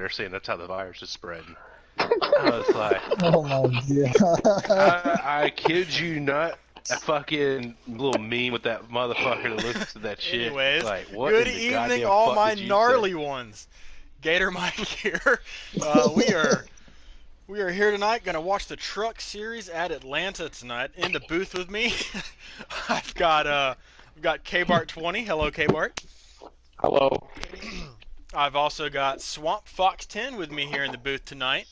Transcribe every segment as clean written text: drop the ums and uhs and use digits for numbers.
there saying that's how the virus is spreading. I was like, Oh my god. I kid you not. A fucking little meme with that motherfucker that listens to that shit. Anyways, Like, what good in the evening, goddamn all fuck my did you say? gnarly ones. Gator Mike here. We are here tonight. Going to watch the Truck Series at Atlanta tonight. In the booth with me, I've got K-Bart 20. Hello, K-Bart. Hello. I've also got Swamp Fox 10 with me here in the booth tonight.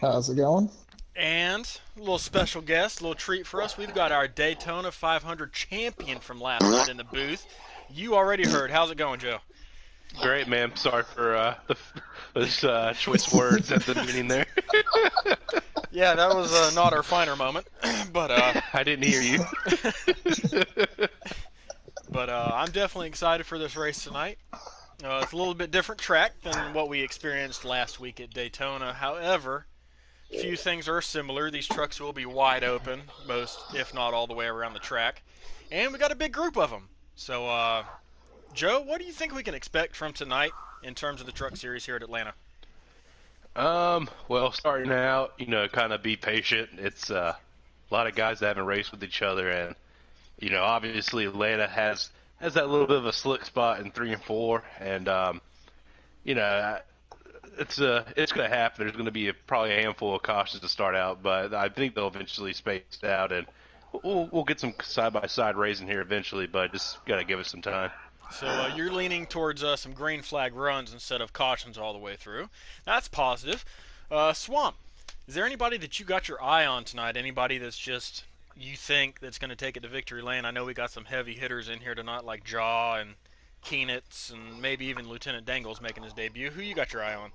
How's it going? And a little special guest, a little treat for us. We've got our Daytona 500 champion from last night in the booth. You already heard. How's it going, Joe? Great, man. Sorry for those choice words at the beginning there. Yeah, that was not our finer moment, but I didn't hear you. but I'm definitely excited for this race tonight. It's a little bit different track than what we experienced last week at Daytona. However, few things are similar. These trucks will be wide open, most, if not all the way around the track. And we got a big group of them. So, Joe, what do you think we can expect from tonight in terms of the Truck Series here at Atlanta? Well, starting out, kind of be patient. It's a lot of guys that haven't raced with each other, and obviously Atlanta has that little bit of a slick spot in 3 and 4, and it's going to happen. There's going to be probably a handful of cautions to start out, but I think they'll eventually space out, and we'll get some side-by-side racing here eventually, but just got to give it some time. So you're leaning towards some green flag runs instead of cautions all the way through. That's positive. Swamp, is there anybody that you got your eye on tonight? Anybody that's just you think that's going to take it to victory lane? I know we got some heavy hitters in here tonight like Jaw and Keenitz and maybe even Lieutenant Dangle's making his debut. Who you got your eye on?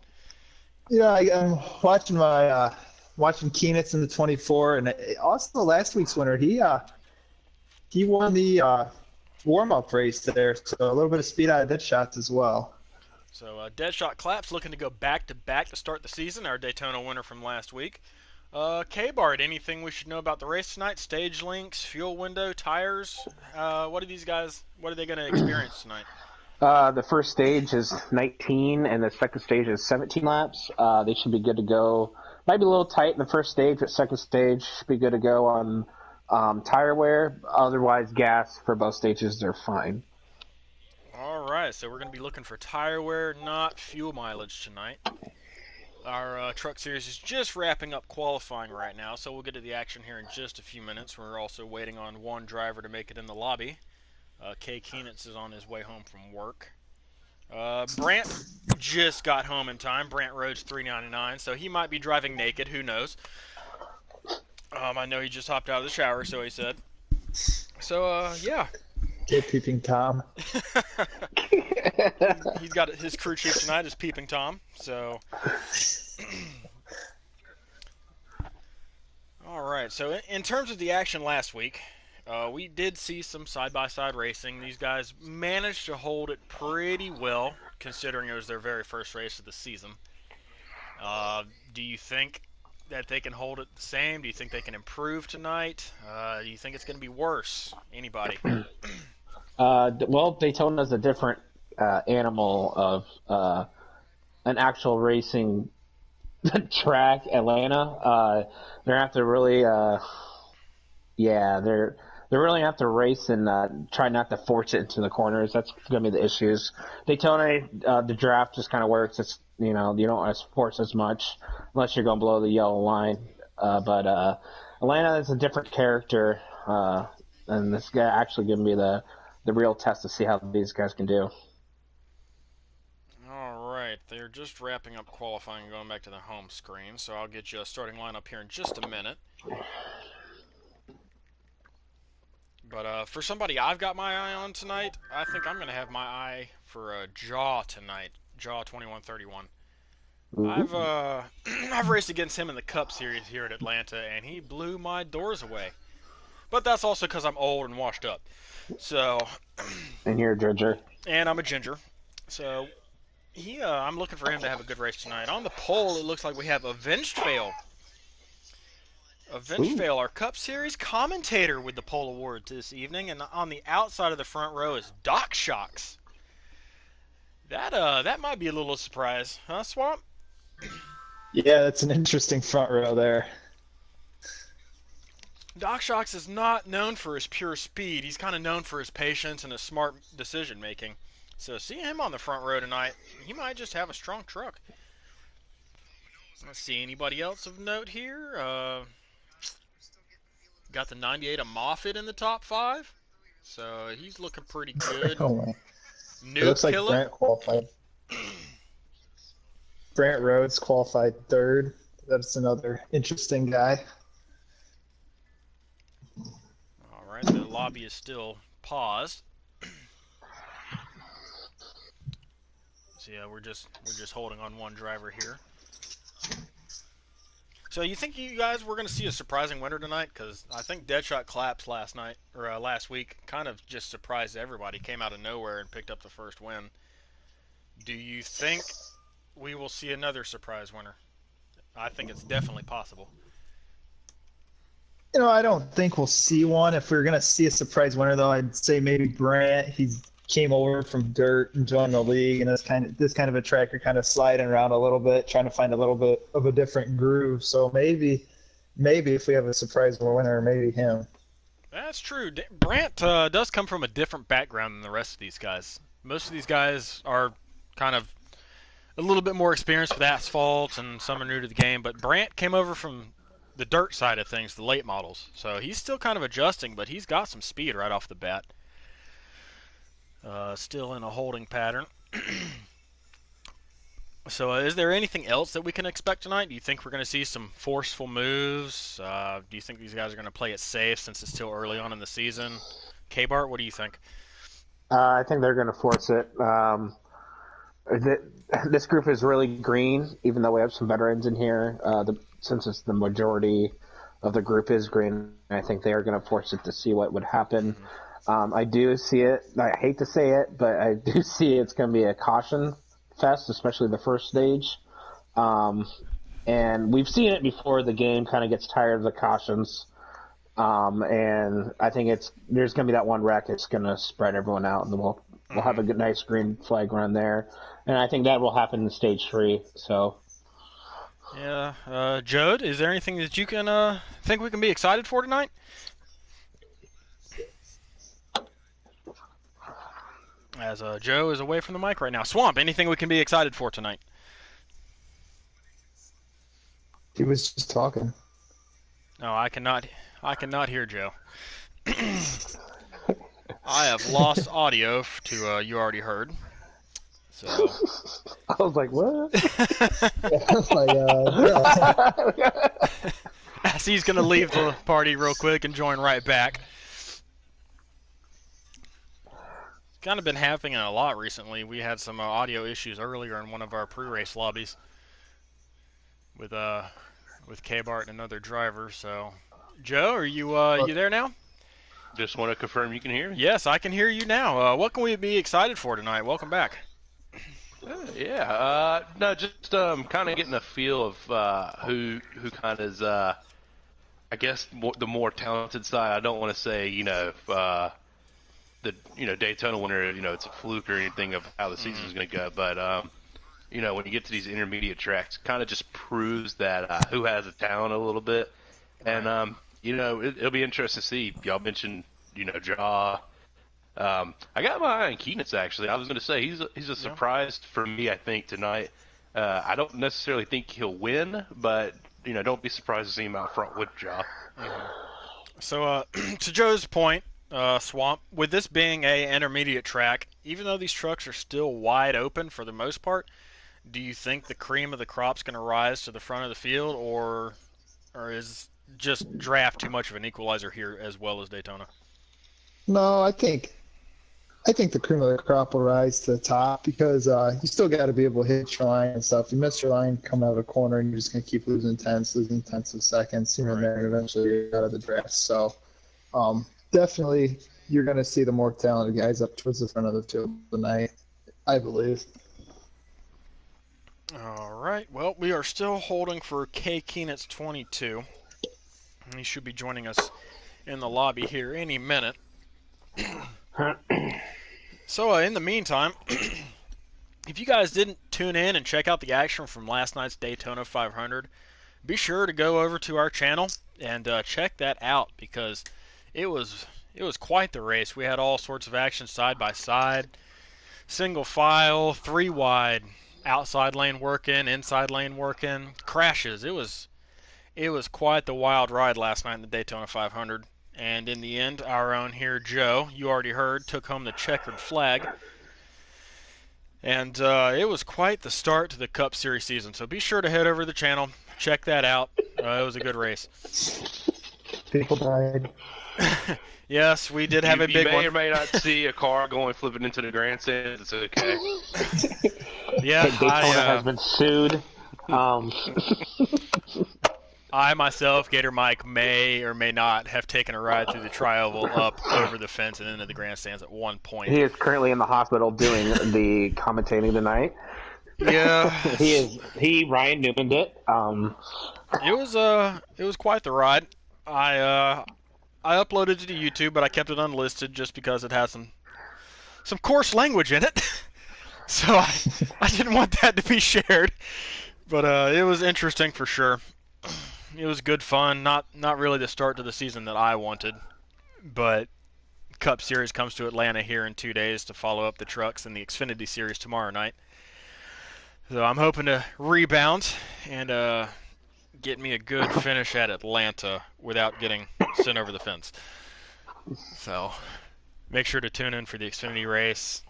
I'm watching watching Keenitz in the 24, and also last week's winner. He won the warm-up race there, so a little bit of speed out of dead shots as well. So Deadshot Claps looking to go back-to-back to start the season, our Daytona winner from last week. K-Bart, anything we should know about the race tonight? Stage links, fuel window, tires? What are they going to experience tonight? The first stage is 19, and the second stage is 17 laps. They should be good to go. Might be a little tight in the first stage, but second stage should be good to go on tire wear. Otherwise, gas for both stages, they're fine. All right, so we're going to be looking for tire wear, not fuel mileage tonight. Our Truck Series is just wrapping up qualifying right now, so we'll get to the action here in just a few minutes. We're also waiting on one driver to make it in the lobby. Kay Keenitz is on his way home from work. Brant just got home in time. Brant Rhodes 399, so he might be driving naked. Who knows? I know he just hopped out of the shower, so he said. So, yeah. Okay, Peeping Tom. He's got his crew chief tonight is Peeping Tom. So, all right. So, in terms of the action last week, we did see some side-by-side racing. These guys managed to hold it pretty well, considering it was their very first race of the season. Do you think that they can hold it the same? Do you think they can improve tonight? Do you think it's going to be worse? Anybody? Well, Daytona's a different animal of an actual racing track. Atlanta, they're have to really, they really have to race and try not to force it into the corners. That's going to be the issues. Daytona, the draft just kind of works. It's you don't want to force as much unless you're going to blow the yellow line. But Atlanta is a different character, and this guy actually going to be the real test to see how these guys can do. All right, they're just wrapping up qualifying and going back to the home screen, so I'll get you a starting lineup here in just a minute. But for somebody I've got my eye on tonight, I think I'm going to have my eye for Jaw tonight, Jaw 2131. I've raced against him in the Cup Series here at Atlanta, and he blew my doors away. But that's also because I'm old and washed up. So. And you're a ginger. And I'm a ginger. So I'm looking for him to have a good race tonight. On the pole, it looks like we have Avenged Fail. Avenged Fail, our Cup Series commentator with the pole award this evening. And on the outside of the front row is Doc Shocks. That might be a little surprise, huh, Swamp? Yeah, that's an interesting front row there. Doc Shocks is not known for his pure speed. He's kind of known for his patience and his smart decision making. So seeing him on the front row tonight, he might just have a strong truck. Let's see, anybody else of note here? Got the 98 of Moffitt in the top 5. So he's looking pretty good. Oh my! It Noob looks like Killer. Brant qualified. Brant Rhodes qualified 3rd. That's another interesting guy. All right, the lobby is still paused. So yeah, we're just holding on one driver here. So you think you guys were going to see a surprising winner tonight? Because I think Deadshot Claps last week kind of just surprised everybody. Came out of nowhere and picked up the first win. Do you think we will see another surprise winner? I think it's definitely possible. I don't think we'll see one. If we were going to see a surprise winner, though, I'd say maybe Brant. He came over from dirt and joined the league, and this kind of a tracker kind of sliding around a little bit, trying to find a little bit of a different groove. So maybe if we have a surprise winner, maybe him. That's true. Brant does come from a different background than the rest of these guys. Most of these guys are kind of a little bit more experienced with asphalt, and some are new to the game. But Brant came over from the dirt side of things, the late models. So he's still kind of adjusting, but he's got some speed right off the bat. Still in a holding pattern. So is there anything else that we can expect tonight? Do you think we're going to see some forceful moves? Do you think these guys are going to play it safe since it's still early on in the season? K-Bart, what do you think? I think they're going to force it. This group is really green, even though we have some veterans in here. Since it's the majority of the group is green, I think they are going to force it to see what would happen. I do see it. I hate to say it, but I do see it's going to be a caution fest, especially the first stage. And we've seen it before. The game kind of gets tired of the cautions. And I think there's going to be that one wreck. It's going to spread everyone out, and we'll have a good, nice green flag run there. And I think that will happen in stage 3. So. Yeah, Jode, is there anything that you can think we can be excited for tonight? As Joe is away from the mic right now. Swamp, anything we can be excited for tonight? He was just talking. No, I cannot hear Joe. I have lost audio to you already heard. So I was like, what? As he's going to leave the party real quick and join right back. Kind of been happening a lot recently. We had some audio issues earlier in one of our pre-race lobbies with K-Bart and another driver. So, Joe, are you there now? Just want to confirm you can hear me? Yes, I can hear you now. What can we be excited for tonight? Welcome back. No, just kind of getting a feel of who kind of is, I guess, the more talented side. I don't want to say, the Daytona winner, it's a fluke or anything of how the season is going to go. But, when you get to these intermediate tracks, it kind of just proves that who has the talent a little bit. And, it'll be interesting to see. Y'all mentioned, Jaw. I got my eye on Keenitz, actually. I was going to say he's a surprise for me, I think, tonight. I don't necessarily think he'll win, but, don't be surprised to see him out front with Jaw. So, to Joe's point, Swamp, with this being a intermediate track, even though these trucks are still wide open for the most part, do you think the cream of the crop's going to rise to the front of the field, or is just draft too much of an equalizer here as well as Daytona? No, I think the cream of the crop will rise to the top because you still got to be able to hit your line and stuff. You miss your line coming out of the corner, and you're just going to keep losing tenths of seconds here and there, and eventually you're out of the draft. So, definitely, you're going to see the more talented guys up towards the front of the field tonight, I believe. All right. Well, we are still holding for K. Keenitz 22. He should be joining us in the lobby here any minute. So, in the meantime, if you guys didn't tune in and check out the action from last night's Daytona 500, be sure to go over to our channel and check that out, because it was quite the race. We had all sorts of action side by side, single file, 3 wide, outside lane working, inside lane working, crashes. It was quite the wild ride last night in the Daytona 500. And in the end, our own here, Joe, you already heard, took home the checkered flag. And it was quite the start to the Cup Series season. So be sure to head over to the channel, check that out. It was a good race. People died. Yes, we did have a big one. You may or may not see a car flipping into the grandstand. It's okay. Yeah, Daytona has been sued. I myself, Gator Mike, may or may not have taken a ride through the tri-oval up over the fence and into the grandstands at one point. He is currently in the hospital doing the commentating tonight. Yeah, Ryan Newman'd it. It was quite the ride. I uploaded it to YouTube, but I kept it unlisted just because it has some coarse language in it. So I didn't want that to be shared. But it was interesting for sure. It was good fun. Not really the start to the season that I wanted, but Cup Series comes to Atlanta here in 2 days to follow up the trucks and the Xfinity Series tomorrow night. So I'm hoping to rebound and get me a good finish at Atlanta without getting sent over the fence. So make sure to tune in for the Xfinity race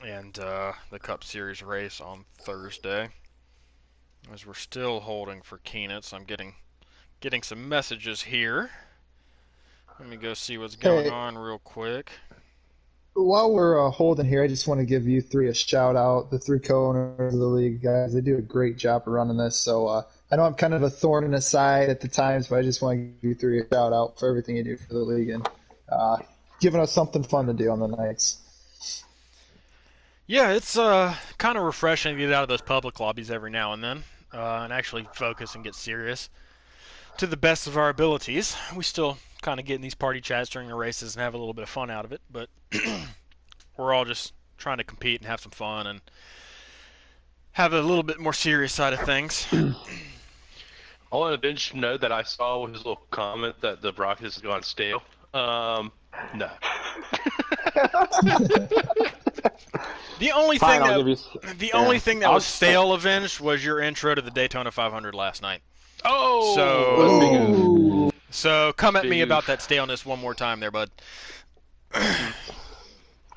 and the Cup Series race on Thursday, as we're still holding for Keenan. So I'm getting some messages here. Let me go see what's going on real quick. While we're holding here, I just want to give you three a shout out, the 3 co-owners of the league, guys. They do a great job of running this. So I know I'm kind of a thorn in the side at the times, but I just want to give you 3 a shout out for everything you do for the league and giving us something fun to do on the nights. Yeah, it's kind of refreshing to get out of those public lobbies every now and then and actually focus and get serious to the best of our abilities. We still kind of get in these party chats during the races and have a little bit of fun out of it, but we're all just trying to compete and have some fun and have a little bit more serious side of things. I want to mention note that I saw his little comment that the Rockets has gone stale. No. The only thing that was stale, Avenged, was your intro to the Daytona 500 last night. Oh! So come at me about that staleness one more time there, bud.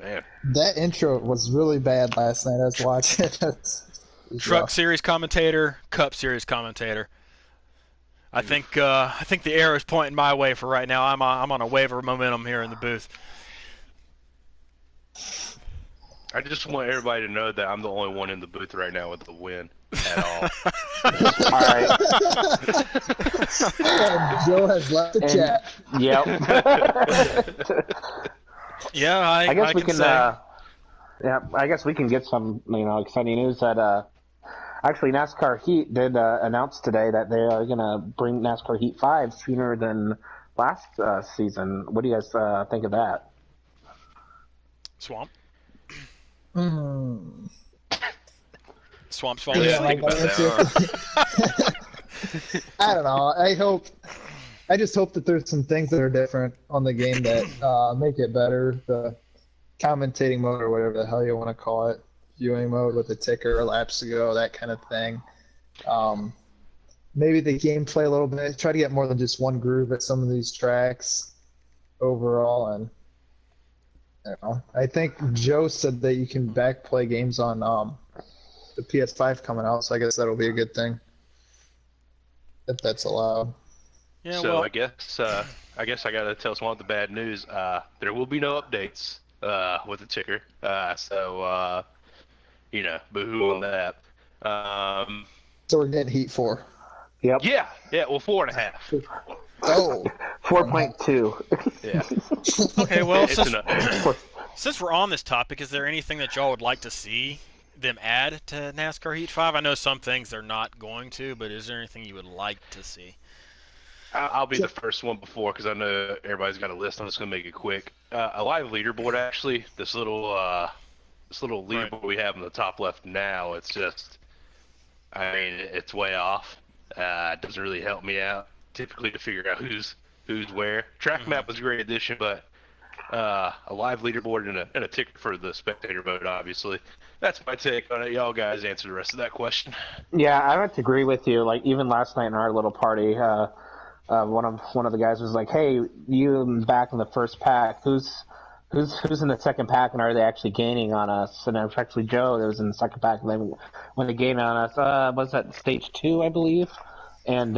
Man. That intro was really bad last night. I was watching it. Truck Series commentator, Cup Series commentator. I think the arrow is pointing my way for right now. I'm on a wave of momentum here in the booth. I just want everybody to know that I'm the only one in the booth right now with the win at all. All right. Joe has left the chat. Yep. Yeah, I guess we can. say. I guess we can get some exciting news that actually NASCAR Heat did announce today that they are going to bring NASCAR Heat 5 sooner than last season. What do you guys think of that? Swamp. Swamp's falling asleep. I don't know. I just hope that there's some things that are different on the game that make it better. The commentating mode or whatever the hell you want to call it, viewing mode with the ticker, laps to go, that kind of thing. Maybe the gameplay a little bit. Try to get more than just one groove at some of these tracks overall. And I think Joe said that you can back play games on the PS5 coming out, so I guess that'll be a good thing if that's allowed. Yeah, so I guess I gotta tell Swamp the bad news. There will be no updates with the ticker. So boo-hoo on that. So we're getting Heat 4. Yep. Yeah. Well, 4.5. Oh. 4.2. Yeah. Okay. Well, since we're on this topic, is there anything that y'all would like to see them add to NASCAR Heat 5? I know some things they're not going to, but is there anything you would like to see? I'll be the first one before, because I know everybody's got a list. I'm just going to make it quick. A live leaderboard, actually. This little this little leaderboard we have in the top left now, it's just, I mean, it's way off. It doesn't really help me out typically to figure out who's where. Track map was a great addition, but a live leaderboard and a ticker for the spectator mode, obviously. That's my take on it. Y'all guys answer the rest of that question. Yeah, I have to agree with you. Like even last night in our little party, one of the guys was like, "Hey, you back in the first pack? Who's in the second pack, and are they actually gaining on us?" And it was actually Joe that was in the second pack. And then when they gained on us, was that stage 2, I believe? And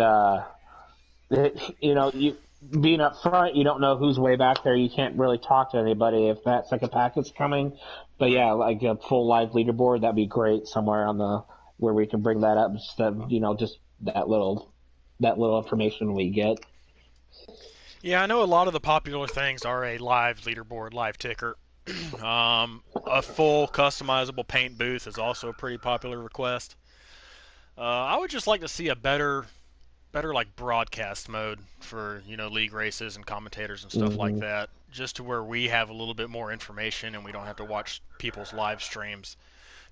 you being up front, you don't know who's way back there. You can't really talk to anybody if that second pack is coming. But yeah, like a full live leaderboard, that'd be great somewhere on the where we can bring that up instead of just that little information we get. Yeah, I know a lot of the popular things are a live leaderboard, live ticker. A full customizable paint booth is also a pretty popular request. I would just like to see a better like broadcast mode for league races and commentators and stuff like that, just to where we have a little bit more information and we don't have to watch people's live streams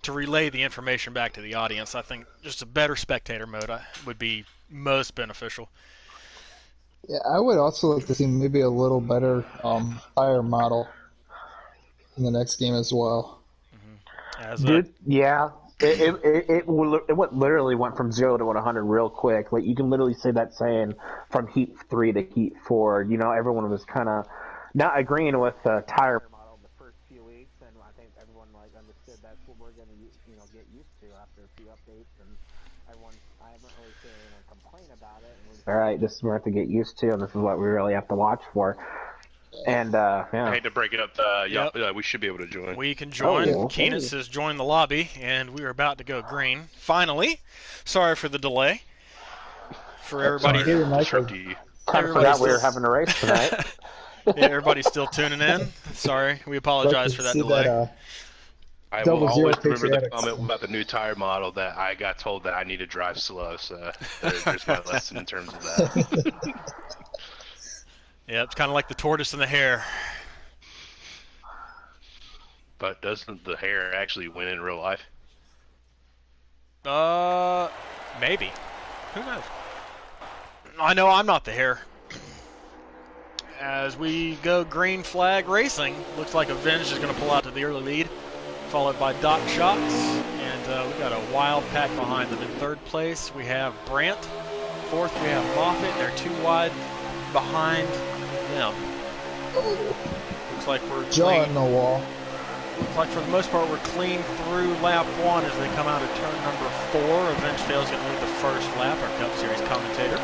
to relay the information back to the audience. I think just a better spectator mode would be most beneficial. Yeah, I would also like to see maybe a little better tire model in the next game as well. Dude, yeah. It literally went from 0 to 100 real quick. Like you can literally say that saying from Heat 3 to Heat 4. Everyone was kind of not agreeing with the tire model the first few weeks, and I think everyone understood that's what we're going to get used to after a few updates. And I haven't really seen anyone complain about it. And all right, this is what we have to get used to, and this is what we really have to watch for. And yeah. I hate to break it up. We should be able to join. We can join. Oh, okay. Keenan says join the lobby, and we are about to go green. Finally. Sorry for the delay. For everybody. Kind of forgot we were having a race tonight. Yeah, everybody's still tuning in. Sorry, we apologize for that delay. I will always remember the comment about the new tire model that I got told that I need to drive slow. So there's my lesson in terms of that. Yeah, it's kind of like the tortoise and the hare. But doesn't the hare actually win in real life? Maybe. Who knows? I know I'm not the hare. As we go green flag racing, looks like Avenge is going to pull out to the early lead, followed by Doc Shots. And we got a wild pack behind them. In third place, we have Brandt. Fourth, we have Moffitt. They're 2 wide behind them. Looks like we're jaw on the wall. Looks like for the most part we're clean through lap 1 as they come out of turn number 4. Avenge Fail's going to lead the first lap, our Cup Series commentator.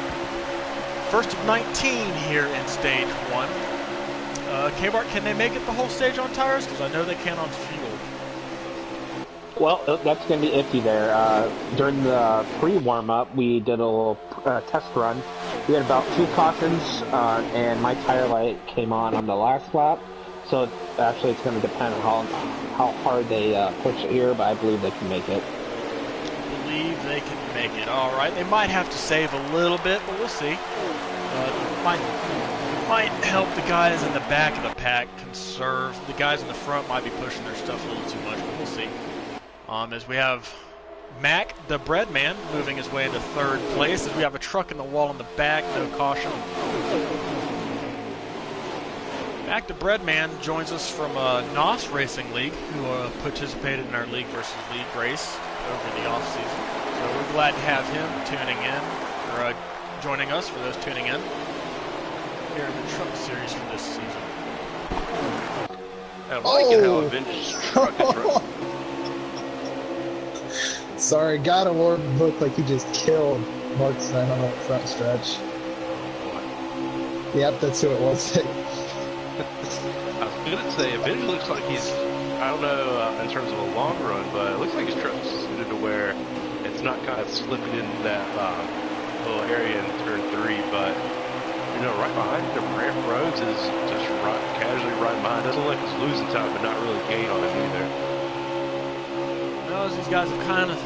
First of 19 here in stage 1. K-Bart, can they make it the whole stage on tires? Because I know they can on fuel. Well, that's going to be iffy there. During the pre-warm-up, we did a little test run. We had about 2 cautions, and my tire light came on the last lap. So actually, it's going to depend on how hard they push it here, but I believe they can make it. I believe they can make it. All right, they might have to save a little bit, but we'll see. Might help the guys in the back of the pack conserve. The guys in the front might be pushing their stuff a little too much, but we'll see. As we have Mac, the bread man, moving his way into third place. As we have a truck in the wall in the back, no caution. Mac, the bread man, joins us from NOS Racing League, who participated in our League versus League race over the off-season. So we're glad to have him tuning in, or joining us for those tuning in here in the Truck Series for this season. I like it how Avenge's truck is running. Sorry, God of War looked like he just killed Markson on the front stretch. Yep, that's who it was. I was going to say, Avenge looks like he's, I don't know in terms of a long run, but it looks like his truck's suited to where it's not kind of slipping into that little area in turn 3, but, right behind him, Ramp Rhodes is just casually right behind. Doesn't look like he's losing time, but not really gain on him either. These guys have kind of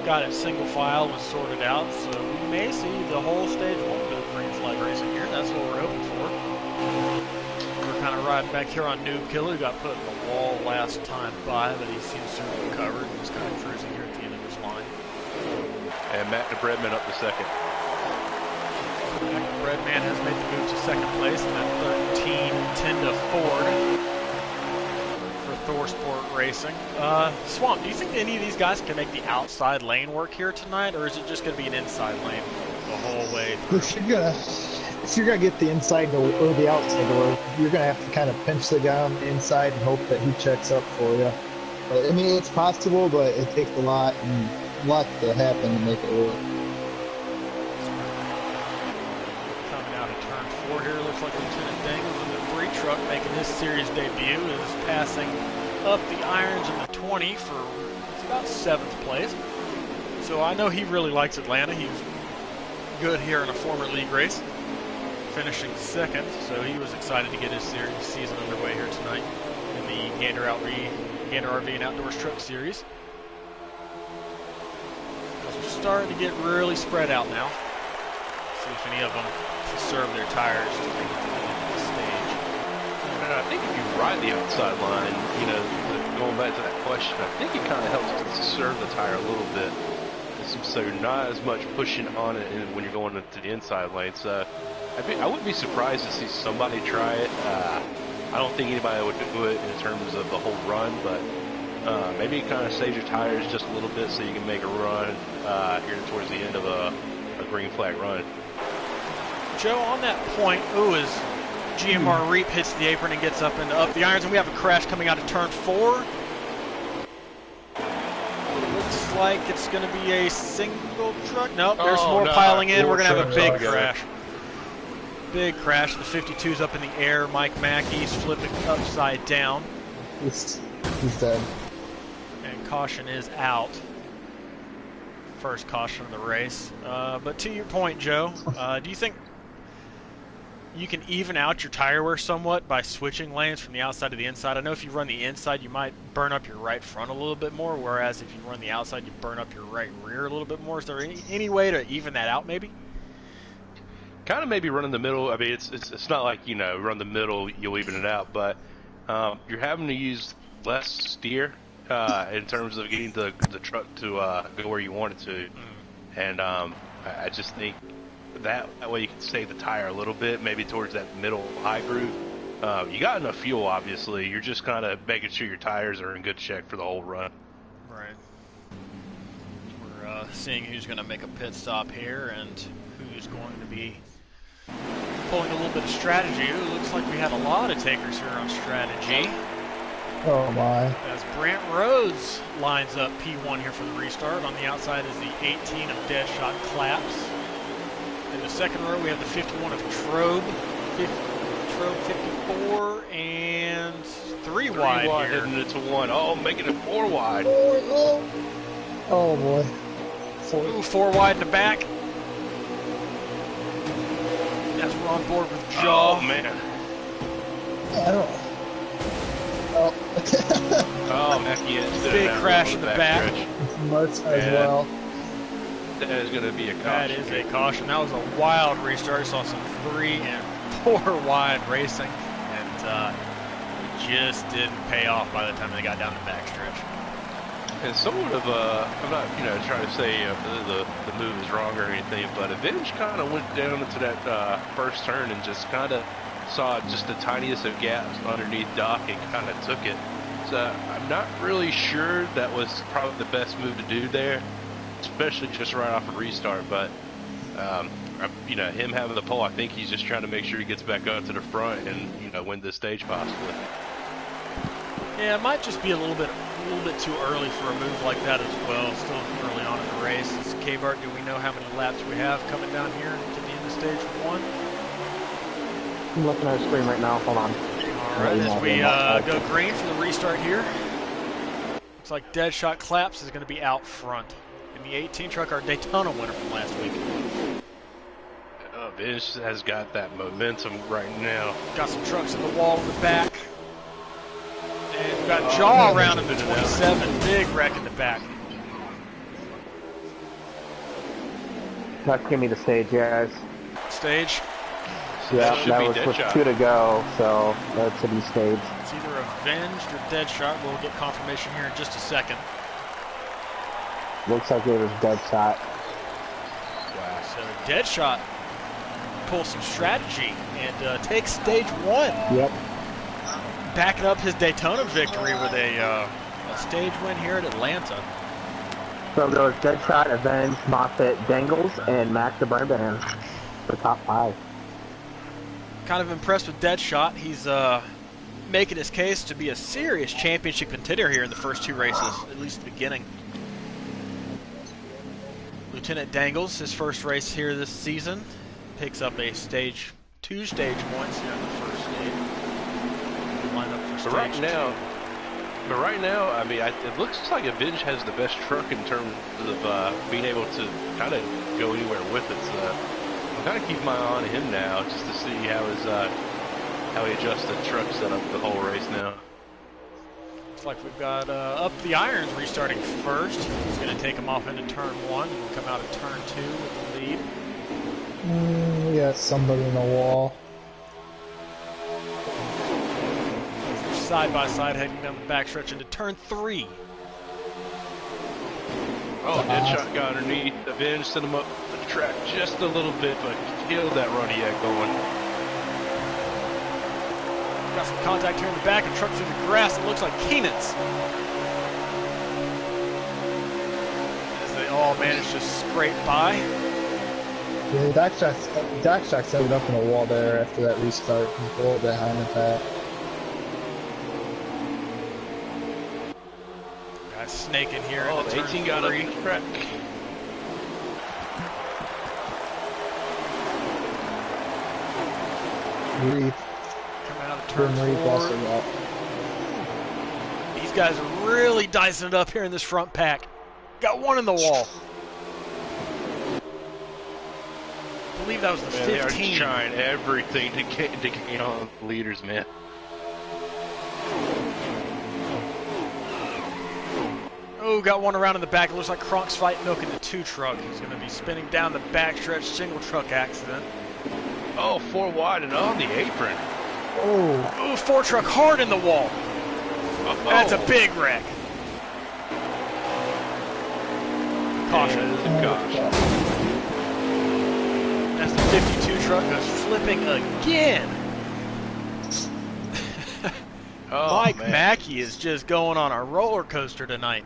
got it single file and sorted out, so we may see the whole stage 1 go green flag racing here. That's what we're hoping for. We're kind kind of riding back here on Noob Killer, who got put in the wall last time by, but he seems to have recovered and is kind of cruising here at the end of his line. And Matt the Breadman up to second. Matt the Breadman has made the move to second place in that 13 Tenda Ford for Thor Sport Racing. Swamp, do you think any of these guys can make the outside lane work here tonight, or is it just going to be an inside lane the whole way through? If you're gonna get the inside door or the outside door, you're gonna have to kind of pinch the guy on the inside and hope that he checks up for you. But, I mean, it's possible, but it takes a lot to happen to make it work. Coming out of turn 4 here, looks like Lieutenant Dangles in the 3 truck making his series debut is passing up the irons in the 20 for it's about 7th place. So I know he really likes Atlanta. He was good here in a former league race, finishing 2nd, so he was excited to get his season underway here tonight in the Gander RV and Outdoors Truck Series. We're starting to get really spread out now. See if any of them conserve their tires to make it to the end of the stage. And I think if you ride the outside line, you know, going back to that question, I think it kind of helps to conserve the tire a little bit. So you're not as much pushing on it when you're going into the inside lane. So I wouldn't be surprised to see somebody try it. I don't think anybody would do it in terms of the whole run, but maybe it kind of saves your tires just a little bit so you can make a run here towards the end of a green flag run. Joe, on that point, as GMR Reap hits the apron and gets up the irons, and we have a crash coming out of turn 4. Looks like it's going to be a single truck. Nope, there's more piling in. We're going to have a big crash. Big crash. The 52's up in the air. Mike Mackey's flipping upside down. He's dead. And caution is out. First caution of the race. But to your point, Joe, do you think you can even out your tire wear somewhat by switching lanes from the outside to the inside? I know if you run the inside, you might burn up your right front a little bit more, whereas if you run the outside, you burn up your right rear a little bit more. Is there any way to even that out, maybe? Kind of maybe running the middle. I mean, it's not like, you know, run the middle, you'll even it out, but you're having to use less steer in terms of getting the truck to go where you want it to. And I just think that way you can save the tire a little bit, maybe towards that middle high groove. You got enough fuel, obviously. You're just kind of making sure your tires are in good check for the whole run. Right. We're seeing who's going to make a pit stop here and who's going to be pulling a little bit of strategy. It looks like we had a lot of takers here on strategy. Oh my. As Brant Rhodes lines up P1 here for the restart. On the outside is the 18 of Deadshot Claps. In the second row, we have the 51 of Trobe. Trobe 54 and 3 wide here. Heading it to 1. Oh, making it 4 wide. Oh boy. 4 wide in the back. Yes, we're on board with Jaw. Oh, man. I don't. Oh. Oh, Mackey is big crash in the back. Much as well. That is going to be a caution. That is a caution. That was a wild restart. Saw some 3 and 4 wide racing, and it just didn't pay off by the time they got down the backstretch. And somewhat of I'm not, you know, trying to say the move is wrong or anything, but Avenge kind of went down into that first turn and just kind of saw just the tiniest of gaps underneath Doc and kind of took it. So I'm not really sure that was probably the best move to do there, especially just right off a restart. But you know, him having the pole, I think he's just trying to make sure he gets back up to the front and, you know, win this stage possibly. Yeah, it might just be a little bit too early for a move like that as well. Still early on in the race. K-Bart, do we know how many laps we have coming down here to the end of stage 1? I'm looking at our screen right now. Hold on. All right, as we go green for the restart here. Looks like Deadshot Claps is going to be out front. In the 18 truck, our Daytona winner from last week. Vince has got that momentum right now. Got some trucks in the wall in the back. And we've got Jaw around in the 27. Big wreck in the back. Let's give me the stage, guys. Stage. Yeah, should that be was with Deadshot. 2 to go, so that should be staged. It's either Avenged or Deadshot. We'll get confirmation here in just a second. Looks like it was Deadshot. Wow. So Deadshot pulls some strategy and takes stage 1. Yep. Backing up his Daytona victory with a stage win here at Atlanta. So there was Deadshot, Avenge, Moffitt, Dangles, and Mac the Barbarian. The top 5. Kind of impressed with Deadshot. He's making his case to be a serious championship contender here in the first 2 races, at least at the beginning. Lieutenant Dangles, his first race here this season, picks up a 2 stage points here in the first stage. Line up for stage 2. But right now, I mean, it looks like Avenge has the best truck in terms of being able to kind of go anywhere with it. So I'm kind of keeping my eye on him now, just to see how he adjusts the truck setup the whole race now. Looks like we've got Up the Irons restarting first. He's going to take him off into turn 1 and we'll come out of turn 2 with the lead. We got somebody in the wall. Side by side heading down the backstretch into turn 3. Oh, Deadshot got underneath. Avenge sent him up the track just a little bit, but killed that run he had going. Got some contact here in the back and truck through the grass. It looks like Keenan's. As they all manage to scrape by. Yeah, Daxtrax ended up in a wall there after that restart. He's a little bit behind the pack. Got snaking here. Oh, into the 18 got up 3. the track. Reed. Coming out of turn Reed 4. also up. These guys are really dicing it up here in this front pack. Got one in the wall. I believe that was the 15. They are just trying everything to get on leaders, man. Oh, got one around in the back. It looks like Kronk's fighting milking the 2 truck. He's going to be spinning down the backstretch. Single truck accident. Oh, 4 wide and on the apron. Oh. Ooh, 4 truck hard in the wall. Uh-oh. That's a big wreck. Caution. Yeah, caution. That's the 52 truck goes flipping again. Oh, Mike man. Mackey is just going on a roller coaster tonight.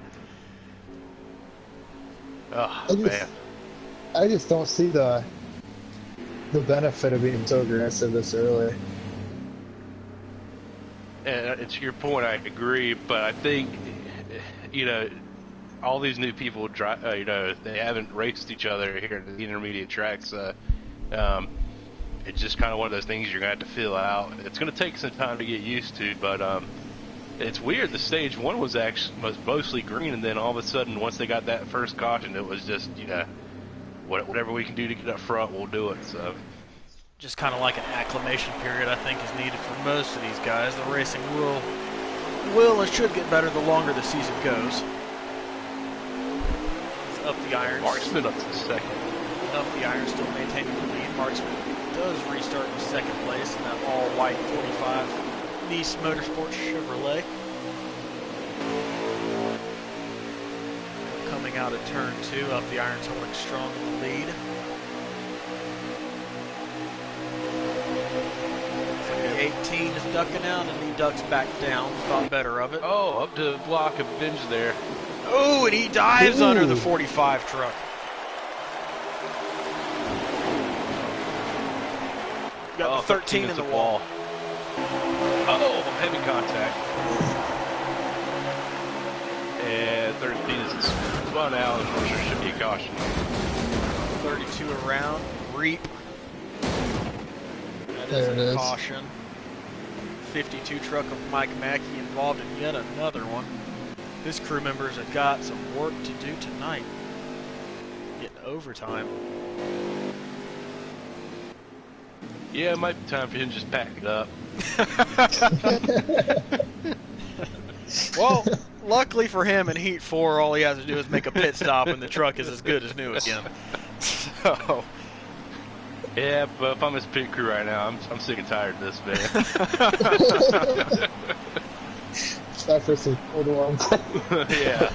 Oh, man. I just don't see the benefit of being so aggressive this early. And to your point, I agree, but I think, you know, all these new people, you know, they haven't raced each other here in the intermediate tracks. It's just kind of one of those things you're going to have to feel out. It's going to take some time to get used to, but it's weird. The stage 1 was mostly green, and then all of a sudden, once they got that first caution, it was just, you know, whatever we can do to get up front, we'll do it. So, Just kind of like an acclimation period, I think, is needed for most of these guys. The racing will and should get better the longer the season goes. It's Up the Irons. Marksman up to second. Up the Irons still maintaining the lead. Marksman does restart in second place in that all-white 45 Nice Motorsports Chevrolet. Coming out of turn 2, Up the Irons holding strong in the lead. The 18 is ducking out, and he ducks back down. Thought better of it. Oh, up to block a binge there. Oh, and he dives under the 45 truck. Got the 13 in the wall. Oh, heavy contact. And 13 is spun out, and there should be a caution. 32 around. Reap. That There it is a is. caution. 52 truck of Mike Mackey involved in yet another one. His crew members have got some work to do tonight. Getting overtime. Yeah, it might be time for him to just pack it up. Well, luckily for him in Heat 4, all he has to do is make a pit stop and the truck is as good as new again. So, Yeah, but if I'm his pit crew right now, I'm sick and tired of this, man. That for some cold ones. Yeah.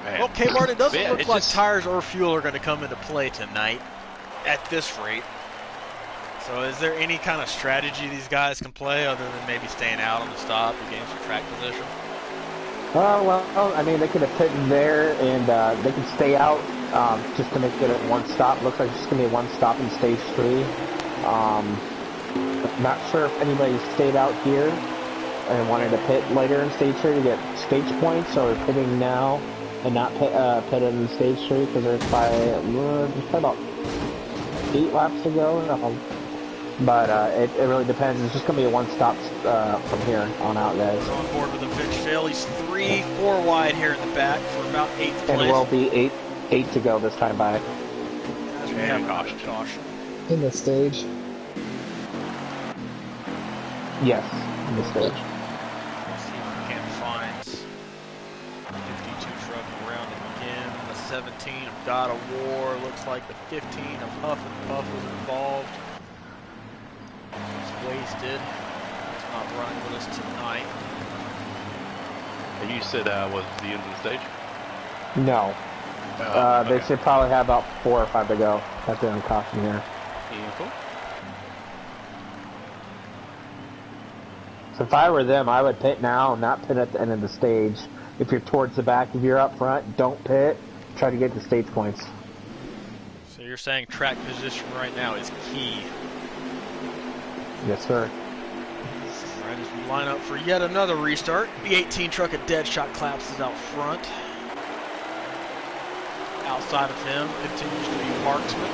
Man. Well, Kmart, it doesn't Yeah, look it's like just- tires or fuel are going to come into play tonight at this rate. So is there any kind of strategy these guys can play other than maybe staying out on the stop to gain some track position? Well, I mean, they could have put in there and they can stay out just to make it a one stop. Looks like it's just going to be a one stop in stage 3. Not sure if anybody stayed out here and wanted to pit later in stage 3 to get stage points, or pitting now and not pit in stage 3 because there's probably about 8 laps to go. But it really depends. It's just going to be a one stop from here on out, guys. On board with a Vince Fail. He's 3-4 wide here in the back for about 8th place. And will be eight to go this time by. As we have caution. In the stage. Yes, in the stage. Let's see if we can't find 52 truck around again. The 17 of God of War. Looks like the 15 of Huff and Puff was involved. It's wasted. It's not running with us tonight. And you said was the end of the stage? No. Okay. They should probably have about 4 or 5 to go. That's the only caution here. Yeah, cool. So if I were them, I would pit now and not pit at the end of the stage. If you're towards the back, if you're up front, don't pit. Try to get the stage points. So you're saying track position right now is key. Yes, sir. Right as we line up for yet another restart. The 18 truck at Deadshot Claps is out front. Outside of him continues to be Marksman,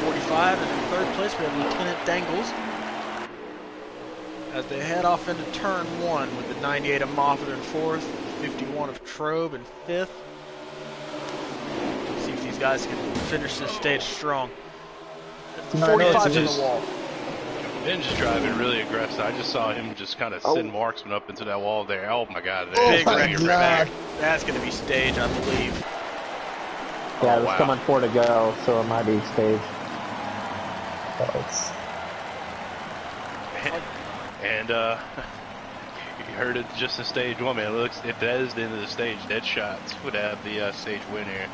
45, and in 3rd place we have Lieutenant Dangles. As they head off into turn 1 with the 98 of Moffat in 4th, 51 of Trobe in 5th. See if these guys can finish this stage strong. 45's in the wall. Ben's just driving really aggressive. I just saw him just kind of send Marksman up into that wall there. Oh my God! Big my wreck God. That's going to be stage, I believe. Yeah, Oh, there's wow. coming 4 to go, so it might be stage. And you heard it just in stage 1, man. It looks if that is the end of the stage, Deadshots would have the stage win here.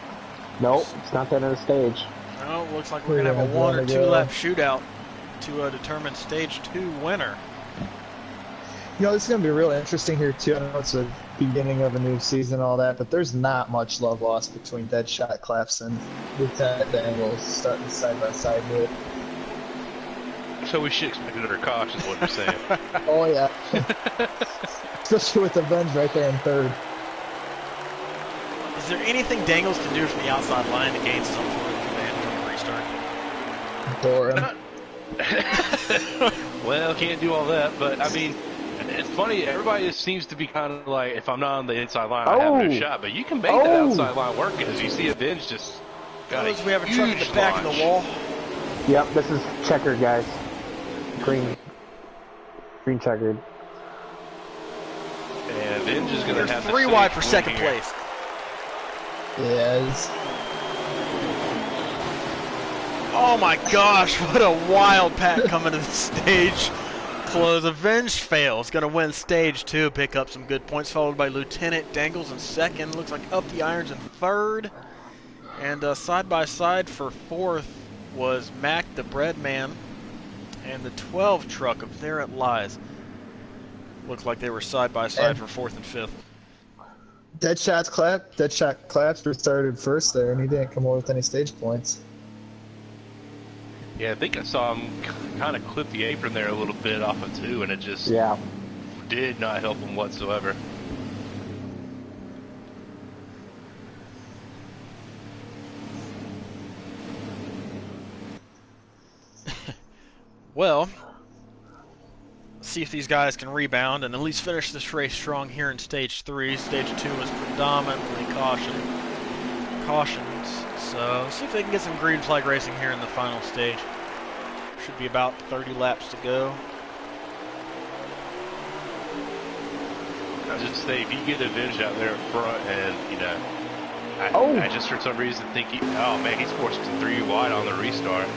Nope, it's not the end of the stage. No, looks like we're going to have a 1 or 2 lap shootout to determine stage 2 winner. You know, this is going to be real interesting here, too. I know it's the beginning of a new season and all that, but there's not much love lost between Deadshot Claps and Lieutenant Dangles starting side by side here. So we should expect another caution, is what you're saying. Oh, yeah. Especially with the Venge right there in 3rd. Is there anything Dangles can do from the outside line to gain some sort of advantage on the restart? Door him. Well, can't do all that, but I mean, it's funny. Everybody just seems to be kind of like, if I'm not on the inside line, I have no shot. But you can make that outside line work, as you see Avenge just got We have a truck in the back of the wall. Yep, this is checkered, guys. Green checkered. And Avenge is going to have 3 wide for 2nd place. Yes. Oh my gosh, what a wild pack coming to the stage. Close. Avenge fails. Going to win stage 2, pick up some good points, followed by Lieutenant Dangles in 2nd. Looks like Up the Irons in 3rd. And side by side for 4th was Mac the Bread Man and the 12 truck of There It Lies. Looks like they were side by side for 4th and 5th. Deadshot Claps restarted first there, and he didn't come away with any stage points. Yeah, I think I saw him kind of clip the apron there a little bit off of 2, and it just did not help him whatsoever. Well, see if these guys can rebound and at least finish this race strong here in stage 3. Stage 2 was predominantly cautions. So see if they can get some green flag racing here in the final stage. Should be about 30 laps to go. I just say if you get Avenged out there in front, and you know, I just for some reason think oh man, he's forced to 3 wide on the restart.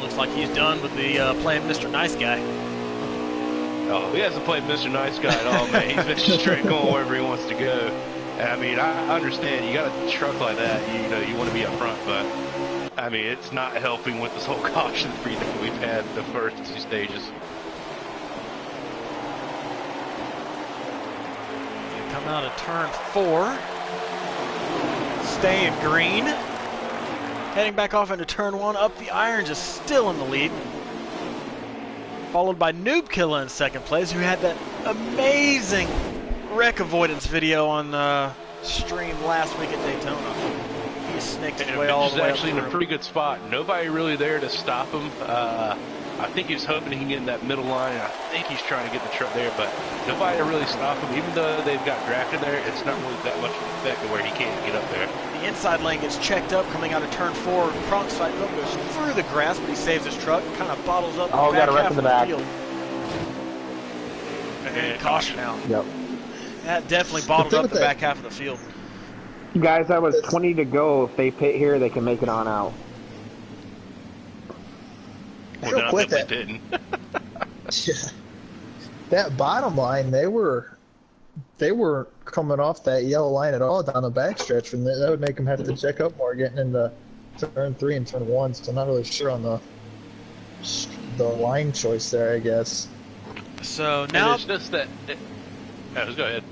Looks like he's done with the playing Mr. Nice Guy. Oh, he hasn't played Mr. Nice Guy at all, man. He's been straight going wherever he wants to go. And, I mean, I understand you got a truck like that, you know, you want to be up front, but I mean, it's not helping with this whole caution free that we've had the first 2 stages. Come out of turn 4. Staying green. Heading back off into turn 1. Up the iron, just still in the lead. Followed by Noob Killer in second place, who had that amazing wreck avoidance video on stream last week at Daytona. He snaked his way all the way up. He's actually in a pretty good spot. Nobody really there to stop him. I think he's hoping he can get in that middle line. I think he's trying to get the truck there, but nobody to really stop him. Even though they've got drafted there, it's not really that much of an effect to where he can't get up there. The inside lane gets checked up coming out of turn 4. Front side up goes through the grass, but he saves his truck. Kind of bottles up the back half of the field. And caution out. Yep. That definitely bottled up the back half of the field. Guys, that was 20 to go. If they pit here, they can make it on out. Well, Real quick, they didn't. That bottom line, they were coming off that yellow line at all down the backstretch, and that would make them have to check up more getting into turn 3 and turn 1. So I'm not really sure on the line choice there, I guess. So now it's just that. Let's go ahead.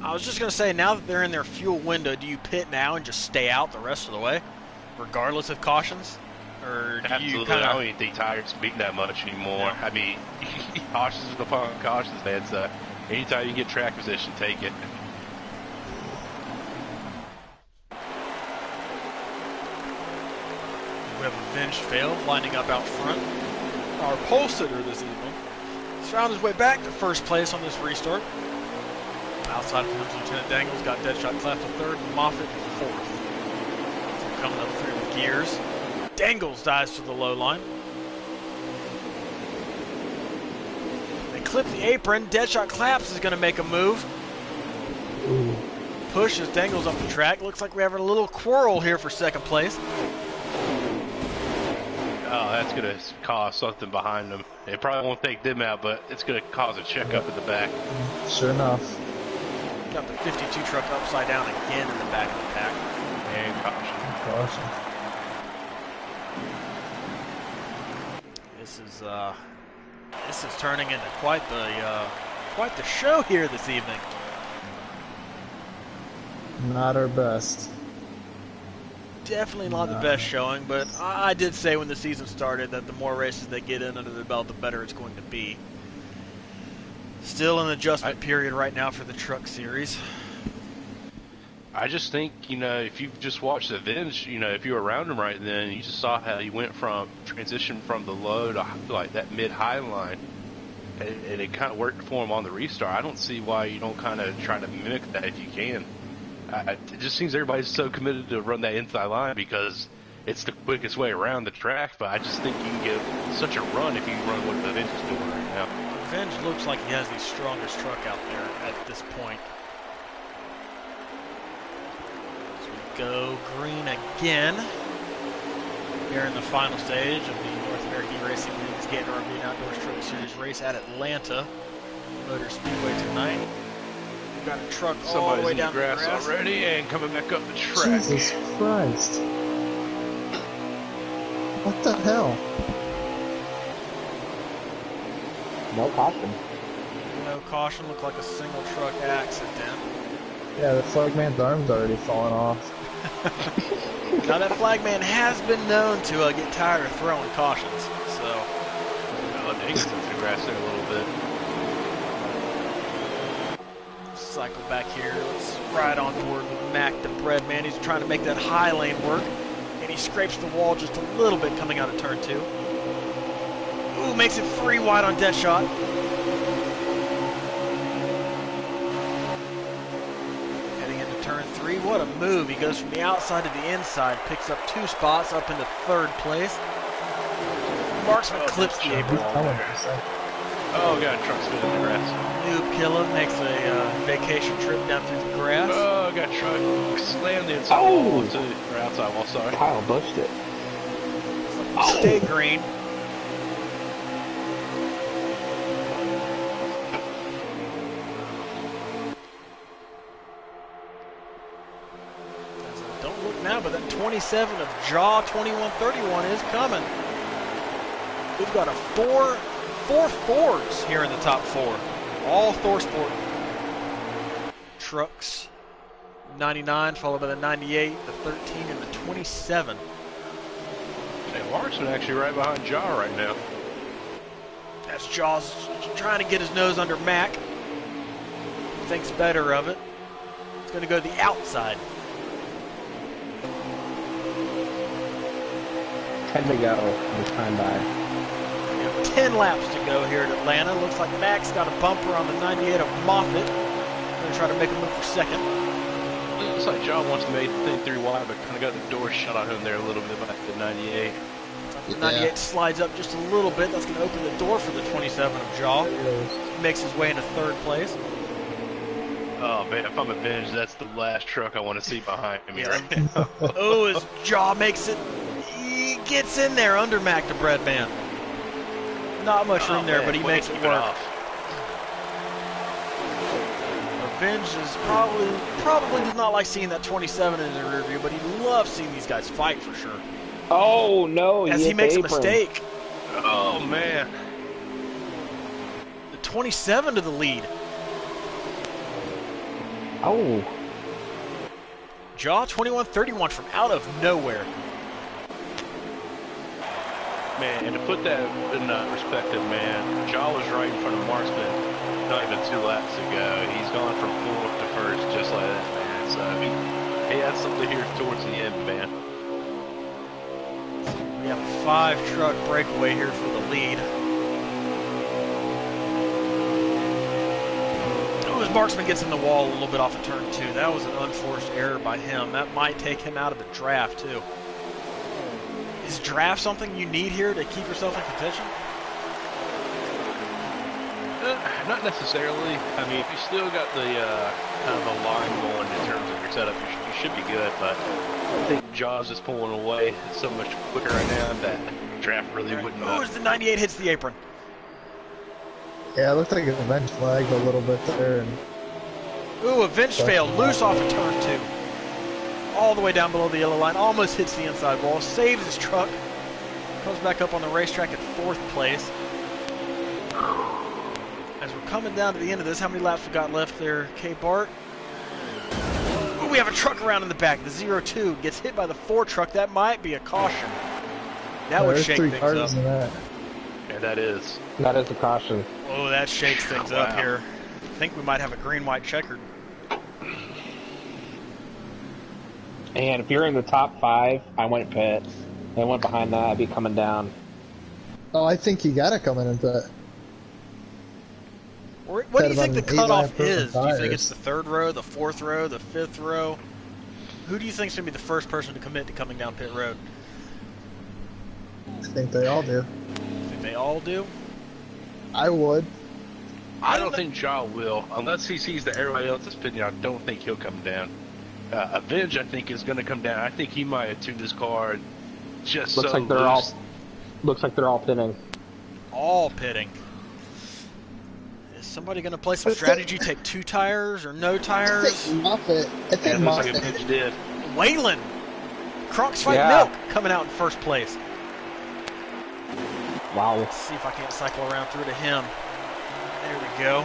I was just going to say, now that they're in their fuel window, do you pit now and just stay out the rest of the way, regardless of cautions? Or do Absolutely. you kind I of... don't even think tires beat that much anymore. No. I mean, cautions upon cautions, man. So anytime you get track position, take it. We have Avenged Fail lining up out front. Our pole sitter this evening. He's found his way back to first place on this restart. Outside of him, Lieutenant Dangles got Deadshot Clap to 3rd and Moffitt 4th. So coming up through the gears. Dangles dives to the low line. They clip the apron. Deadshot Claps is going to make a move. Pushes Dangles up the track. Looks like we're having a little quarrel here for second place. Oh, that's going to cause something behind them. It probably won't take them out, but it's going to cause a checkup in the back. Sure enough. Got the 52 truck upside down again in the back of the pack. And caution. This is turning into quite the show here this evening. Not our best. Definitely not the best showing, but I did say when the season started that the more races they get in under the belt, the better it's going to be. Still an adjustment period right now for the truck series. I just think, you know, if you just watched the Avenge, you know, if you were around him right then, you just saw how he went from transition from the low to like that mid-high line, and it kind of worked for him on the restart. I don't see why you don't kind of try to mimic that if you can. It just seems everybody's so committed to run that inside line because it's the quickest way around the track, but I just think you can get such a run if you run what the Avenge is doing right now. Avenge looks like he has the strongest truck out there at this point. Go green again here in the final stage of the North American eRacing League's Gator RV Outdoors Truck Series race at Atlanta Motor Speedway tonight. We've got a truck all the way down the grass already and coming back up the track. Jesus Christ. What the hell? No caution. No caution, looked like a single truck accident. Yeah, the flagman's arm's already falling off. Now that flagman has been known to get tired of throwing cautions, so... Oh, dang, it's the grass there a little bit. Cycle back here, let's ride on board with Mac the Bread Man. He's trying to make that high lane work, and he scrapes the wall just a little bit coming out of turn 2. Ooh, makes it 3 wide on Deadshot. What a move. He goes from the outside to the inside, picks up 2 spots up into 3rd place. Marksman clips the apron. Oh, got a truck spin in the grass. Noob Killer makes a vacation trip down through the grass. Oh, got truck slammed the inside wall too, or outside wall. Sorry. Kyle bushed it. Stay green. Don't look now, but that 27 of Jaw 2131 is coming. We've got four fours here in the top four. All Thor Sport trucks. 99 followed by the 98, the 13, and the 27. Hey, Marksman actually right behind Jaw right now. That's Jaw's trying to get his nose under Mac. Thinks better of it. It's going to go to the outside. 10 to go in the time by. We have 10 laps to go here at Atlanta. Looks like Mac's got a bumper on the 98 of Moffitt. Going to try to make a move for second. Looks like John wants to make thing 3 wide, but kind of got the door shut on him there a little bit by the 98. The 98 slides up just a little bit. That's going to open the door for the 27 of Jaw. Makes his way into third place. Oh man, if I'm Avenged, that's the last truck I want to see behind me right now. Oh, his Jaw makes it. He gets in there under Mac the bread man. Not much room there, but he makes it work. Avenge is probably does not like seeing that 27 in the rear view, but he loves seeing these guys fight for sure. Oh no! As he makes a mistake. Oh man. The 27 to the lead. Oh. Jaw 21-31 from out of nowhere. Man, and to put that in perspective, man, Jaw was right in front of Marksman not even 2 laps ago. He's gone from 4th to 1st just like that, man. So, I mean, he has something here towards the end, man. We have a 5-truck breakaway here for the lead. Oh, as Marksman gets in the wall a little bit off of turn 2. That was an unforced error by him. That might take him out of the draft, too. Is draft something you need here to keep yourself in contention? Not necessarily. I mean, if you still got the kind of a line going in terms of your setup, you should be good. But I think Jaws is pulling away so much quicker right now that draft really wouldn't. Oh, as the 98 hits the apron. Yeah, it looked like an Avenge flagged a little bit there. And ooh, Avenge failed. Loose off of turn 2. All the way down below the yellow line. Almost hits the inside wall. Saves his truck. Comes back up on the racetrack at 4th place. As we're coming down to the end of this, how many laps we got left there, K. Bart? Ooh, we have a truck around in the back. The 02 gets hit by the 4 truck. That might be a caution. That would shake things up. And that is a caution. Oh, that shakes things up here. I think we might have a green-white checkered. And if you're in the top 5, I went pit. I went behind that, I'd be coming down. Oh, I think you gotta come in and pit. What do you think the cutoff is? Do you think it's the 3rd row, the 4th row, the 5th row? Who do you think is going to be the first person to commit to coming down pit road? I think they all do. You think they all do? I would. I don't think Jaw will. Unless he sees that everybody else is pitting, I don't think he'll come down. Avenge, I think, is going to come down. I think he might have tuned his car just looks so like they're loose. Looks like they're all pitting. All pitting. Is somebody going to play some strategy, take 2 tires or no tires? I think Moffitt. I think looks Moffitt. like Avenge did. Whalen. Crocs Fight Milk coming out in 1st place. Wow. Let's see if I can't cycle around through to him. There we go.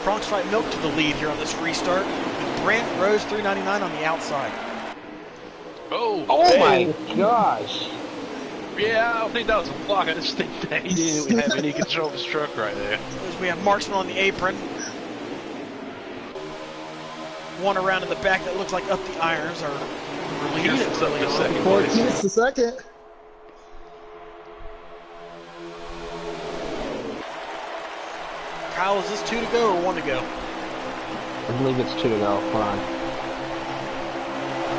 Crocs Fight Milk to the lead here on this restart. Brant Rose 399 on the outside. Oh my gosh. Yeah, I don't think that was a block. I just think that he didn't have any control of his truck right there. As we have Marksman on the apron. One around in the back that looks like up the irons. Our leaders It's up to second 14 place. is the second. Kyle, is this 2 to go or 1 to go? I believe it's 2 to go. Hold on.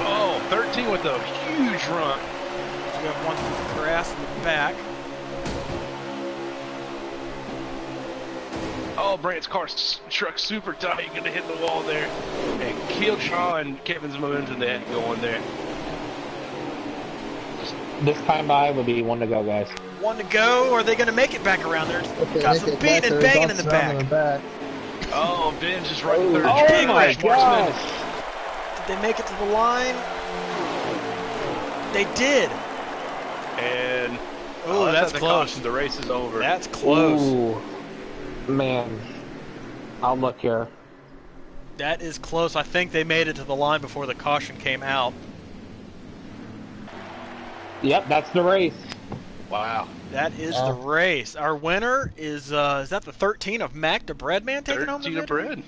Oh, 13 with a huge run. So we have one grass in the back. Oh, Brant's truck super tight, gonna hit the wall there, and killed Shaw and Kevin's momentum they had going there. This time by would be 1 to go, guys. 1 to go. Are they going to make it back around there? Okay, Got some beating and banging in the back. Oh, Ben's just right in third. Oh my gosh! Did they make it to the line? They did. And that's close. The race is over. That's close. Ooh, man, I'll look here. That is close. I think they made it to the line before the caution came out. Yep, that's the race. Wow. That is the race. Our winner is that the 13 of Mac to Breadman taking home the 13 of Bread.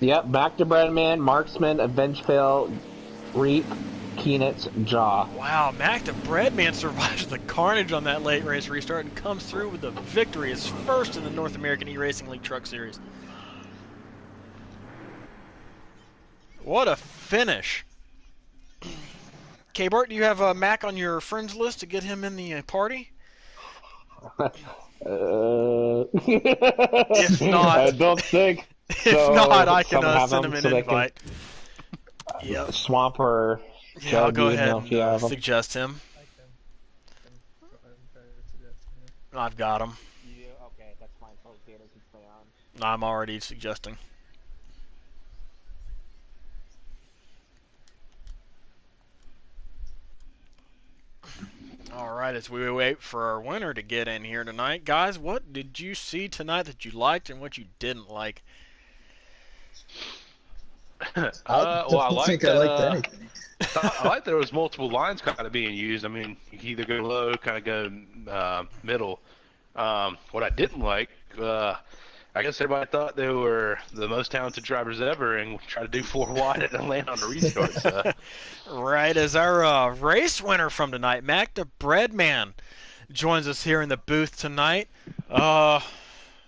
Yep, Mac to Breadman, Marksman, Avengeville, Reap, Keenitz, Jaw. Wow, Mac to Breadman survives the carnage on that late race restart and comes through with the victory as first in the North American eRacing League Truck Series. What a finish. K-Bart, do you have Mac on your friends list to get him in the party? If not, I don't think. If not, I can send him an invite. Yep. Swamp or yeah, I'll go ahead and suggest him. I've got him. Okay, that's fine. I'm already suggesting. All right, as we wait for our winner to get in here tonight, guys, what did you see tonight that you liked and what you didn't like? I liked think I liked anything. I like there was multiple lines kind of being used. I mean, you can either go low, kind of go middle. What I didn't like, I guess everybody thought they were the most talented drivers ever and tried to do 4 wide and land on the restart. So. Right, as our race winner from tonight, Mac the Breadman, joins us here in the booth tonight.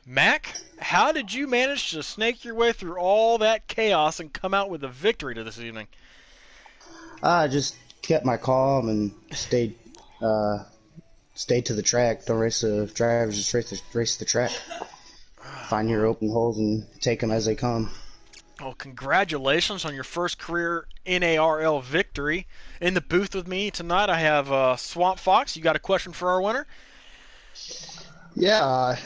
Mac, how did you manage to snake your way through all that chaos and come out with a victory to this evening? I just kept my calm and stayed to the track. Don't race the drivers, just race the track. Find your open holes and take them as they come. Well, congratulations on your first career NARL victory. In the booth with me tonight, I have Swamp Fox. You got a question for our winner? Yeah,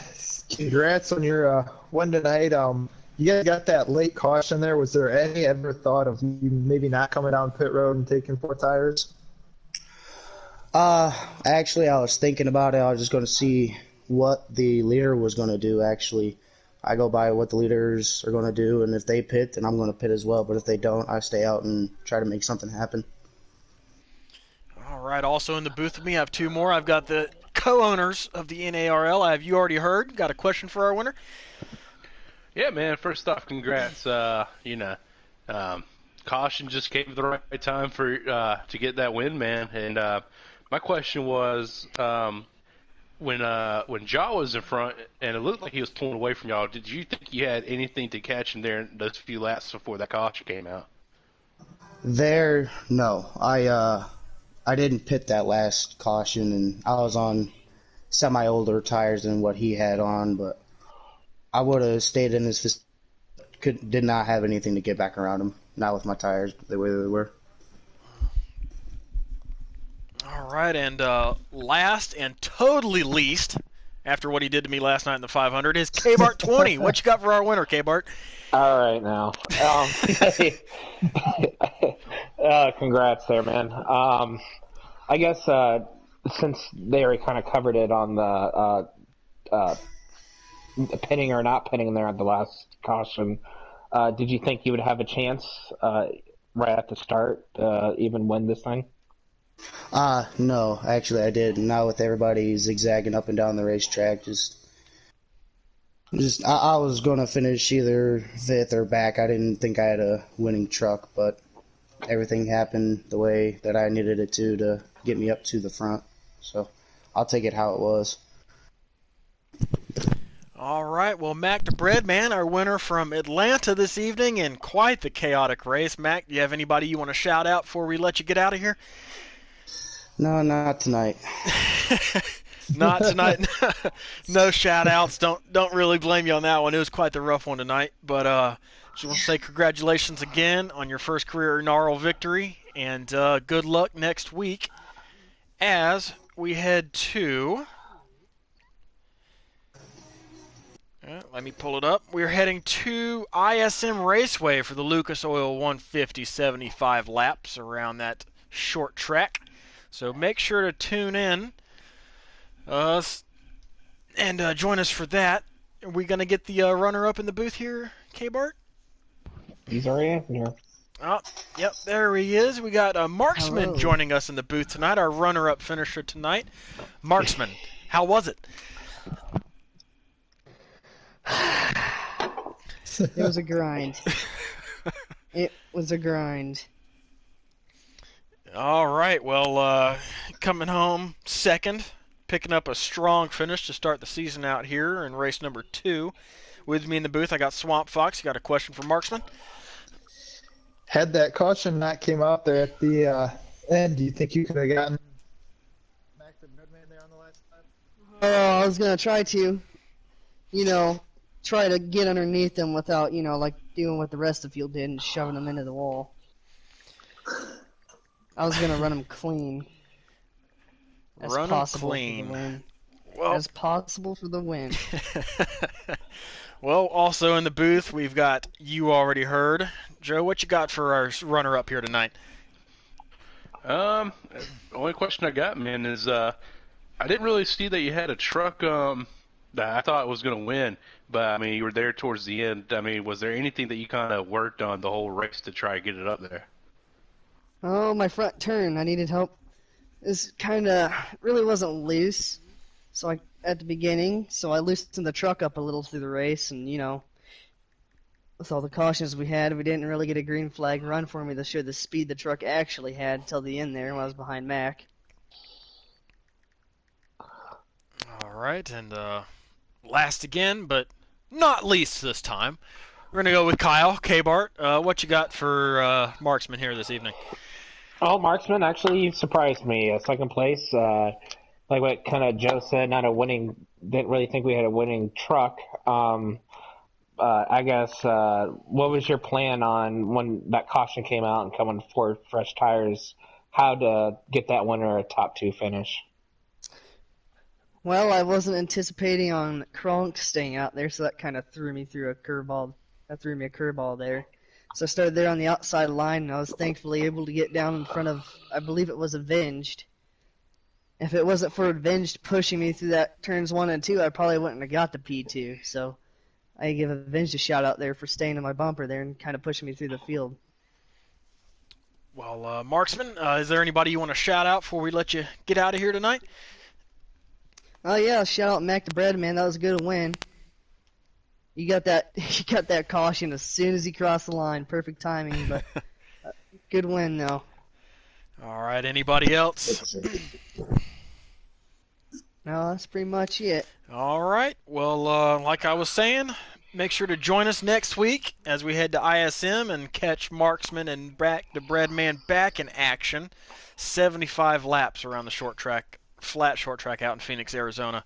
congrats on your win tonight. You guys got that late caution there. Was there any ever thought of you maybe not coming down pit road and taking 4 tires? Actually, I was thinking about it. I was just going to see what the leader was going to do, actually. I go by what the leaders are going to do, and if they pit, then I'm going to pit as well. But if they don't, I stay out and try to make something happen. All right, also in the booth with me, I have 2 more. I've got the co-owners of the NARL. I have You Already Heard. Got a question for our winner? Yeah, man. First off, congrats. Caution just came at the right time for to get that win, man. And my question was, when Jaw was in front and it looked like he was pulling away from y'all, did you think you had anything to catch him there in those few laps before that caution came out? No. I didn't pit that last caution, and I was on semi-older tires than what he had on, but I would have stayed in his did not have anything to get back around him. Not with my tires the way they were. All right, and last and totally least, after what he did to me last night in the 500, is K-Bart 20. What you got for our winner, K-Bart? All right, now. Congrats there, man. I guess since they already kind of covered it on the pinning or not pinning there at the last caution, did you think you would have a chance right at the start, even win this thing? No, actually I did. Not with everybody zigzagging up and down the racetrack. I was going to finish either 5th or back. I didn't think I had a winning truck, but everything happened the way that I needed it to get me up to the front. So I'll take it how it was. All right, well, Mac the Breadman, our winner from Atlanta this evening in quite the chaotic race. Mac, do you have anybody you want to shout out before we let you get out of here? No, not tonight. Not tonight. No shout outs. Don't really blame you on that one. It was quite the rough one tonight. But just want to say congratulations again on your first career NARL victory, and good luck next week as we head to. Let me pull it up. We're heading to ISM Raceway for the Lucas Oil 150 75 laps around that short track. So make sure to tune in and join us for that. Are we going to get the runner-up in the booth here, K-Bart? He's already in here. Oh, yep, there he is. We got Marksman Hello. joining us in the booth tonight, our runner-up finisher tonight. Marksman, how was it? It was a grind. It was a grind. All right, well, coming home second, picking up a strong finish to start the season out here in race number 2. With me in the booth, I got Swamp Fox. You got a question for Marksman? Had that caution not came out there at the end, do you think you could have gotten back the Redman there on the last lap? Oh, I was gonna try to, try to get underneath them without, like doing what the rest of the field did and shoving them into the wall. I was gonna run them clean. As Run 'em possible clean. For the win. Well, As possible for the win. well, also in the booth, we've got you already heard. Joe, what you got for our runner-up here tonight? The only question I got, man, is I didn't really see that you had a truck that I thought was going to win, but I mean, you were there towards the end. I mean, was there anything that you kind of worked on the whole race to try to get it up there? Oh, my front turn. I needed help. This really wasn't loose. So at the beginning, so I loosened the truck up a little through the race, and with all the cautions we had, we didn't really get a green flag run for me to show the speed the truck actually had till the end there when I was behind Mac. All right, and last again, but not least this time, we're going to go with Kyle K-Bart. What you got for Marksman here this evening? Oh, Marksman actually surprised me. Second place, like what kind of Joe said, not a winning. Didn't really think we had a winning truck. I guess what was your plan on when that caution came out and coming for fresh tires? How to get that winner a top 2 finish? Well, I wasn't anticipating on Kronk staying out there, so that kind of threw me through a curveball. That threw me a curveball there. So I started there on the outside line, and I was thankfully able to get down in front of, I believe it was Avenged. If it wasn't for Avenged pushing me through that turns 1 and 2, I probably wouldn't have got the P2. So I give Avenged a shout out there for staying in my bumper there and kind of pushing me through the field. Well, Marksman, is there anybody you want to shout out before we let you get out of here tonight? Oh yeah, shout out Mac the Bread Man. That was a good win. You got that caution as soon as he crossed the line. Perfect timing, but good win though. All right, anybody else? No, that's pretty much it. All right, well, like I was saying, make sure to join us next week as we head to ISM and catch Marksman and the Bread Man back in action. 75 laps around the flat short track out in Phoenix, Arizona.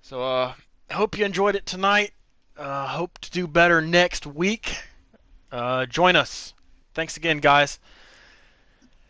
So I hope you enjoyed it tonight. Hope to do better next week. Join us. Thanks again, guys.